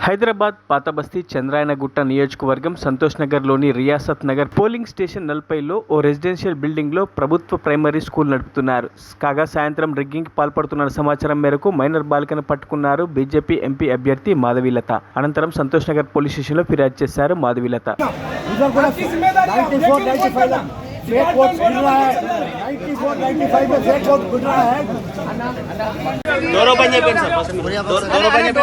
హైదరాబాద్ పాతబస్తీ చంద్రాయనగుట్ట నియోజకవర్గం సంతోష్ నగర్లోని Riyasat Nagar polling station 40లో ఓ residential బిల్డింగ్లో ప్రభుత్వ ప్రైమరీ స్కూల్ నడుపుతున్నారు. కాగా సాయంత్రం రిగ్గింగ్కి పాల్పడుతున్న సమాచారం మేరకు మైనర్ బాలికను పట్టుకున్నారు బీజేపీ ఎంపీ అభ్యర్థి మాధవీలత. అనంతరం సంతోష్ నగర్ పోలీస్ స్టేషన్లో ఫిర్యాదు చేశారు మాధవీలత. फेक वोट गिर रहा है 94 95 में फेक वोट गिर रहा है డోర్ ఓపెన్ చేయండి సార్ ఫస్ట్ డోర్ ఓపెన్ చేయండి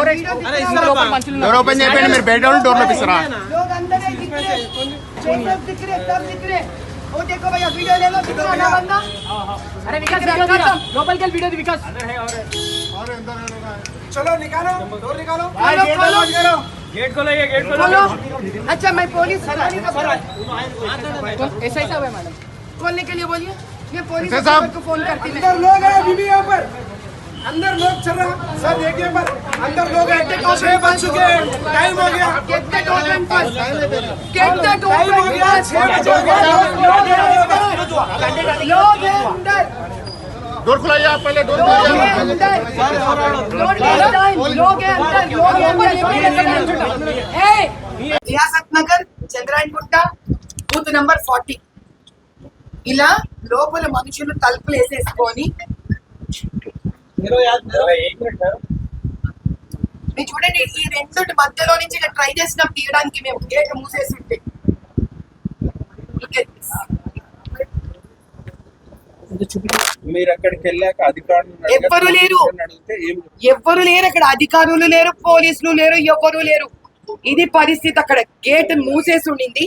డోర్ ఓపెన్ చేయండి మీరు బయట ఉండి డోర్ లోపిస్తారా लोग अंदर है दिख रहे चेक दिख रहे सब दिख रहे वो देखो भैया वीडियो ले लो कितना बड़ा बंदा अरे विकास ग्लोबल के वीडियो दी विकास अंदर है और अंदर चलो निकालो डोर निकालो गेट खोलो ये गेट खोलो अच्छा मैं पुलिस ऐसा ही सब है मैडम खोलने के लिए बोलिए ये पुलिस को फोन करती है अंदर लोग हैं बीबी यहां पर अंदर लोग चल रहा सर देखिए पर अंदर लोग हैं 6 बज चुके हैं टाइम हो गया कितने टोकन पर कितने टोकन हो गया 6 बज गए लोग हैं अंदर डोर खुलाइए आप पहले डोर खुलाइए लोग हैं अंदर रियासत नगर చంద్రాయనగుట్ట బూత్ నంబర్ 40 ఇలా లోపల మనుషులు తలుపులు వేసేసుకొని మీరు చూడండి ఈ రెండింటి మధ్యలో నుంచి ఇలా ట్రై చేసినాం తీయడానికి మేము గేట్ మూసేసి ఉంటే మీరు అక్కడికి వెళ్ళాక అధికారులు ఎవ్వరు లేరు అక్కడ అధికారులు లేరు పోలీసులు లేరు ఎవ్వరు లేరు ఇది పరిస్థితి అక్కడ గేట్ మూసేసి ఉండింది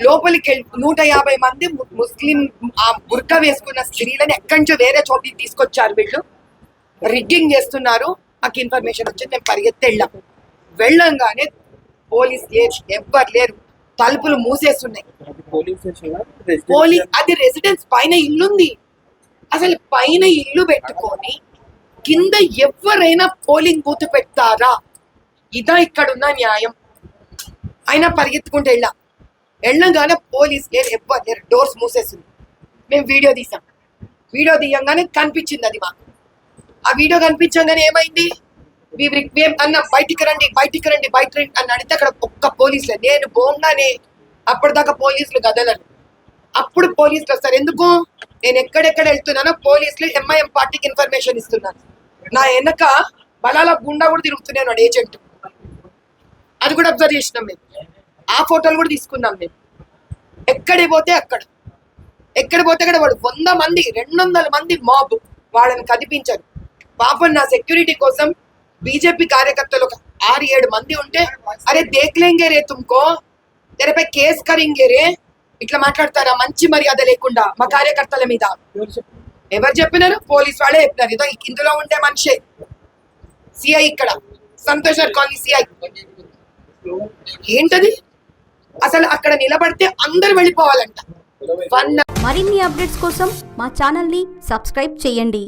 లోపలికి 150 మంది ముస్లిం ఆ బుర్కా వేసుకున్న స్త్రీలను ఎక్కడి నుంచో వేరే చోటికి తీసుకొచ్చారు వీళ్ళు రిగ్గింగ్ చేస్తున్నారు మాకు ఇన్ఫర్మేషన్ వచ్చింది మేము పరిగెత్తి వెళ్ళంగానే పోలీస్ లేరు ఎవ్వరు లేరు తలుపులు మూసేస్తున్నాయి అది రెసిడెన్స్ పైన ఇల్లుంది అసలు పైన ఇల్లు పెట్టుకొని కింద ఎవరైనా పోలింగ్ బూత్ పెడతారా ఇదా ఇక్కడున్న న్యాయం అయినా పరిగెత్తుకుంటూ వెళ్ళగానే పోలీస్ లేరు ఎవ్వరు లేరు డోర్స్ మూసేస్తుంది మేము వీడియో తీసాం వీడియో తీయంగానే కనిపించింది అది మాకు ఆ వీడియో కనిపించగానే ఏమైంది అన్న బయటికి రండి అని అడిగితే అక్కడ ఒక్క పోలీసులే నేను పోగానే అప్పటిదాకా పోలీసులు గదలను అప్పుడు పోలీసులు వస్తారు ఎందుకు నేను ఎక్కడెక్కడ వెళ్తున్నానో పోలీసులు ఎంఐఎం పార్టీకి ఇన్ఫర్మేషన్ ఇస్తున్నాను నా వెనక బలాల గుండా కూడా తిరుగుతున్నాను ఏజెంట్ అది కూడా అబ్జర్వ్ చేసినాం మేము ఆ ఫోటోలు కూడా తీసుకున్నాం మేము ఎక్కడికి పోతే అక్కడ వాడు 100 మంది 200 మంది మాబ్ వాళ్ళని కదిపించారు పాపం నా సెక్యూరిటీ కోసం బీజేపీ కార్యకర్తలు 6-7 మంది ఉంటే అరే దేఖ్లేంగే రే తుమ్కో తెరపై కేసు కరింగే రే ఇట్లా మాట్లాడతారా మంచి మర్యాద లేకుండా మా కార్యకర్తల మీద ఎవరు చెప్పినారు పోలీస్ వాళ్ళే చెప్పినారు ఇదో ఇందులో ఉండే మనిషే సిఐ ఇక్కడ సంతోష్ నగర్ కాలనీ సిఐ ఏంటది అసలు అక్కడ నిలబడితే అందరు వెళ్ళిపోవాలంట మరిన్ని అప్డేట్స్ కోసం మా ఛానల్ ని సబ్స్క్రైబ్ చేయండి.